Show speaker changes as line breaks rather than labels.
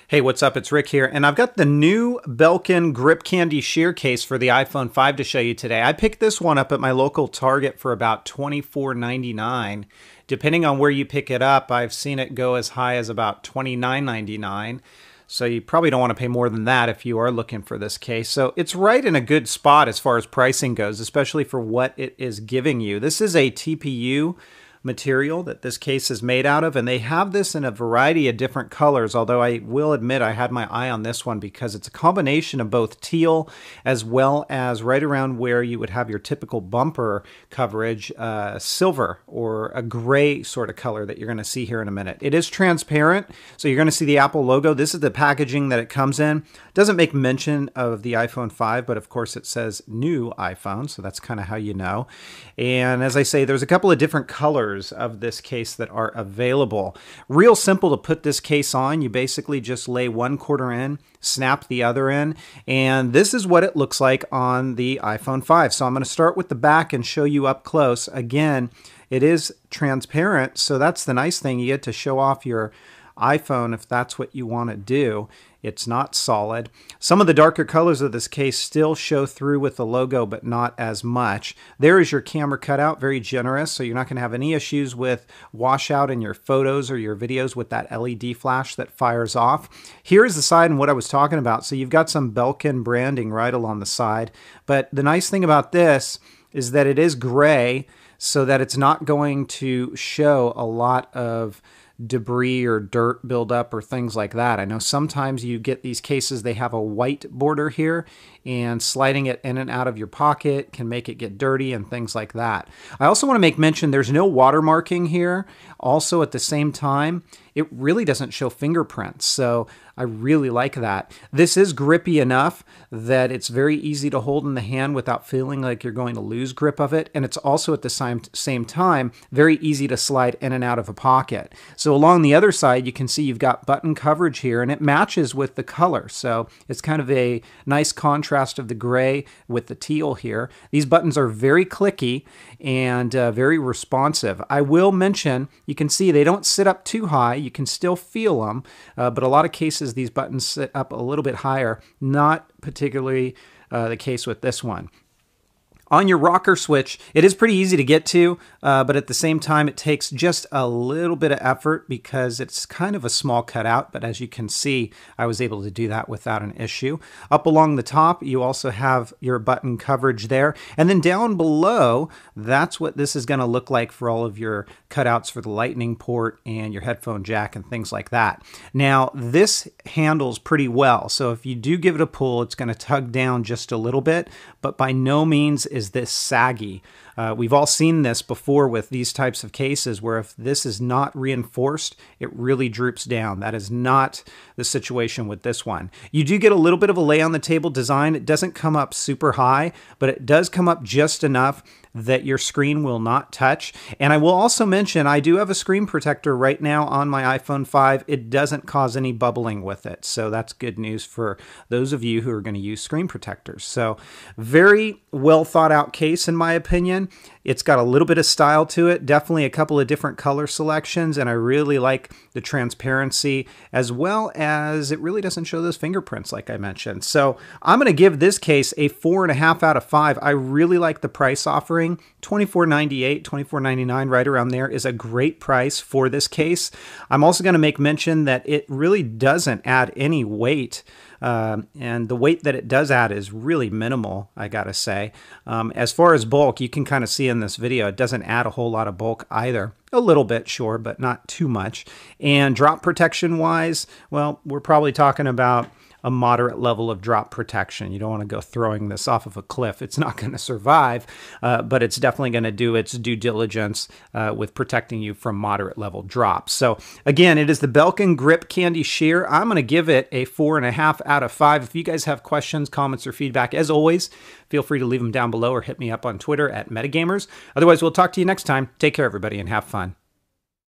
Hey, what's up? It's Rick here, and I've got the new Belkin Grip Candy Sheer Case for the iPhone 5 to show you today. I picked this one up at my local Target for about $24.99. Depending on where you pick it up, I've seen it go as high as about $29.99. So you probably don't want to pay more than that if you are looking for this case. So it's right in a good spot as far as pricing goes, especially for what it is giving you. This is a TPU material that this case is made out of, and they have this in a variety of different colors, although I will admit I had my eye on this one because it's a combination of both teal as well as right around where you would have your typical bumper coverage, silver or a gray sort of color that you're going to see here in a minute. It is transparent, so you're going to see the Apple logo. This is the packaging that it comes in. It doesn't make mention of the iPhone 5, but of course it says new iPhone, so that's kind of how you know. And as I say, there's a couple of different colors of this case that are available. Real simple to put this case on. You basically just lay one quarter in, snap the other in, and this is what it looks like on the iPhone 5. So I'm going to start with the back and show you up close. Again, it is transparent, so that's the nice thing. You get to show off your iPhone if that's what you want to do. It's not solid. Some of the darker colors of this case still show through with the logo, but not as much. There is your camera cutout, very generous, so you're not going to have any issues with washout in your photos or your videos with that LED flash that fires off. Here's the side and what I was talking about. So you've got some Belkin branding right along the side, but the nice thing about this is that it is gray, so that it's not going to show a lot of debris or dirt buildup or things like that. I know sometimes you get these cases, they have a white border here, and sliding it in and out of your pocket can make it get dirty and things like that. I also want to make mention there's no watermarking here. Also at the same time, it really doesn't show fingerprints, so I really like that. This is grippy enough that it's very easy to hold in the hand without feeling like you're going to lose grip of it, and it's also at the same time very easy to slide in and out of a pocket. So along the other side, you can see you've got button coverage here, and it matches with the color, so it's kind of a nice contrast of the gray with the teal here. These buttons are very clicky and very responsive. I will mention, you can see they don't sit up too high. You can still feel them, but a lot of cases these buttons sit up a little bit higher. Not particularly the case with this one. On your rocker switch, it is pretty easy to get to, but at the same time, it takes just a little bit of effort because it's kind of a small cutout, but as you can see, I was able to do that without an issue. Up along the top, you also have your button coverage there, and then down below, that's what this is going to look like for all of your cutouts for the lightning port and your headphone jack and things like that. Now, this handles pretty well, so if you do give it a pull, it's going to tug down just a little bit, but by no means is this saggy. We've all seen this before with these types of cases where if this is not reinforced, it really droops down. That is not the situation with this one. You do get a little bit of a lay on the table design. It doesn't come up super high, but it does come up just enough that your screen will not touch. And I will also mention, I do have a screen protector right now on my iPhone 5. It doesn't cause any bubbling with it. So that's good news for those of you who are going to use screen protectors. So very well thought out case in my opinion. It's got a little bit of style to it, definitely a couple of different color selections, and I really like the transparency as well as it really doesn't show those fingerprints like I mentioned. So I'm going to give this case a 4.5 out of 5. I really like the price offering. $24.98, $24.99, right around there is a great price for this case. I'm also going to make mention that it really doesn't add any weight. And the weight that it does add is really minimal, I gotta say. As far as bulk, you can kind of see in this video, it doesn't add a whole lot of bulk either. A little bit, sure, but not too much. And drop protection wise, well, we're probably talking about a moderate level of drop protection. You don't want to go throwing this off of a cliff. It's not going to survive, but it's definitely going to do its due diligence with protecting you from moderate level drops. So again, it is the Belkin Grip Candy Sheer. I'm going to give it a 4.5 out of 5. If you guys have questions, comments, or feedback, as always, feel free to leave them down below or hit me up on Twitter at Metagamers. Otherwise, we'll talk to you next time. Take care, everybody, and have fun.